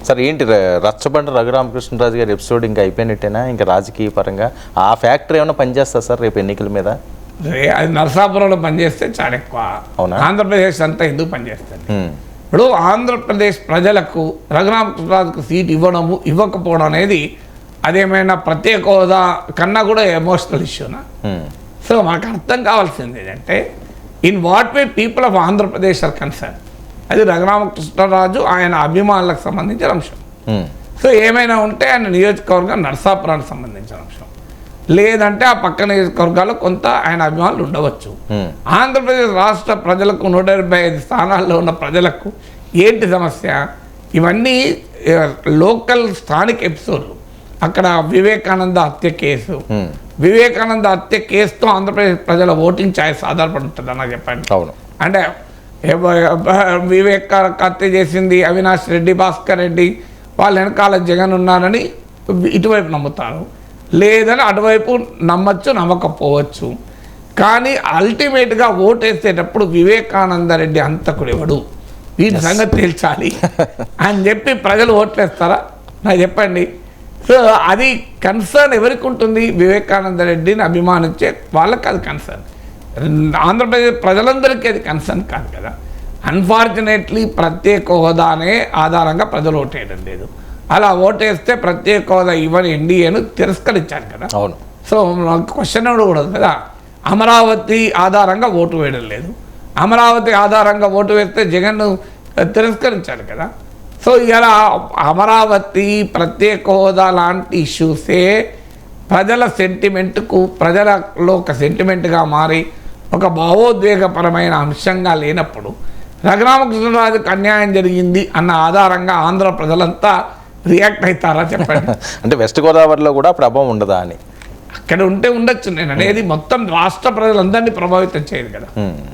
Sir ఏంటి రచ్చబండ రఘురామకృష్ణరాజు గారి episode ఇంకా అయిపోయినట్టేనా? ఇంకా రాజకీయ పరంగా ఆ ఫ్యాక్టరీ ఏమైనా పనిచేస్తా సార్ రేపు ఎన్నికల మీద? అది నరసాపురంలో పనిచేస్తే చాలా ఎక్కువ. అవునా? ఆంధ్రప్రదేశ్ అంతా ఎందుకు పనిచేస్తుంది? ఇప్పుడు ఆంధ్రప్రదేశ్ ప్రజలకు రఘురామకృష్ణరాజుకు సీట్ ఇవ్వడము ఇవ్వకపోవడం అనేది అదేమైనా ప్రత్యేక హోదా కన్నా కూడా ఎమోషనల్ ఇష్యూనా? సో మనకు అర్థం కావాల్సింది ఏంటంటే in what way people of Andhra Pradesh are concern, అది రఘురామకృష్ణరాజు ఆయన అభిమానులకు సంబంధించిన అంశం. సో ఏమైనా ఉంటే ఆయన నియోజకవర్గం నరసాపురానికి సంబంధించిన అంశం, లేదంటే ఆ పక్క నియోజకవర్గాల్లో కొంత ఆయన అభిమానులు ఉండవచ్చు. ఆంధ్రప్రదేశ్ రాష్ట్ర ప్రజలకు 175 స్థానాల్లో ఉన్న ప్రజలకు ఏంటి సమస్య? ఇవన్నీ లోకల్ స్థానిక ఎపిసోడ్లు. అక్కడ వివేకానంద హత్య కేసు, వివేకానంద హత్య కేసుతో ఆంధ్రప్రదేశ్ ప్రజల ఓటింగ్ ఛాయిస్ ఆధారపడి ఉంటుంది అన్న చెప్పండి. అవును. అంటే వివేక హత్య చేసింది అవినాష్ రెడ్డి, భాస్కర్ రెడ్డి, వాళ్ళ వెనకాల జగన్ ఉన్నారని ఇటువైపు నమ్ముతారు, లేదని అటువైపు నమ్మచ్చు, నమ్మకపోవచ్చు. కానీ అల్టిమేట్గా ఓటేసేటప్పుడు వివేకానంద రెడ్డి హంతకుడు ఎవడు, వీటి సంగతి తేల్చాలి అని చెప్పి ప్రజలు ఓట్లేస్తారా? నాకు చెప్పండి. సో అది కన్సర్న్ ఎవరికి ఉంటుంది? వివేకానంద రెడ్డిని అభిమానించే వాళ్ళకి అది కన్సర్న్. ఆంధ్రప్రదేశ్ ప్రజలందరికీ అది కన్సర్న్ కాదు కదా. అన్ఫార్చునేట్లీ ప్రత్యేక హోదానే ఆధారంగా ప్రజలు ఓటేయడం లేదు. అలా ఓటేస్తే ప్రత్యేక హోదా ఇవ్వని ఎన్డీఏను తిరస్కరించారు కదా. అవును. సో క్వశ్చన్ కూడా ఉంది కదా, అమరావతి ఆధారంగా ఓటు వేయడం లేదు, అమరావతి ఆధారంగా ఓటు వేస్తే జగన్ను తిరస్కరించారు కదా. సో ఇలా అమరావతి ప్రత్యేక హోదా లాంటి ఇష్యూసే ప్రజల సెంటిమెంట్కు, ప్రజలలో ఒక సెంటిమెంట్గా మారి ఒక భావోద్వేగపరమైన అంశంగా లేనప్పుడు రఘురామకృష్ణరాజుకు అన్యాయం జరిగింది అన్న ఆధారంగా ఆంధ్ర ప్రజలంతా రియాక్ట్ అవుతారా చెప్పండి? అంటే వెస్ట్ గోదావరిలో కూడా ప్రభావం ఉండదా అని? అక్కడ ఉంటే ఉండొచ్చు. నేను అనేది మొత్తం రాష్ట్ర ప్రజలందరినీ ప్రభావితం చేయదు కదా.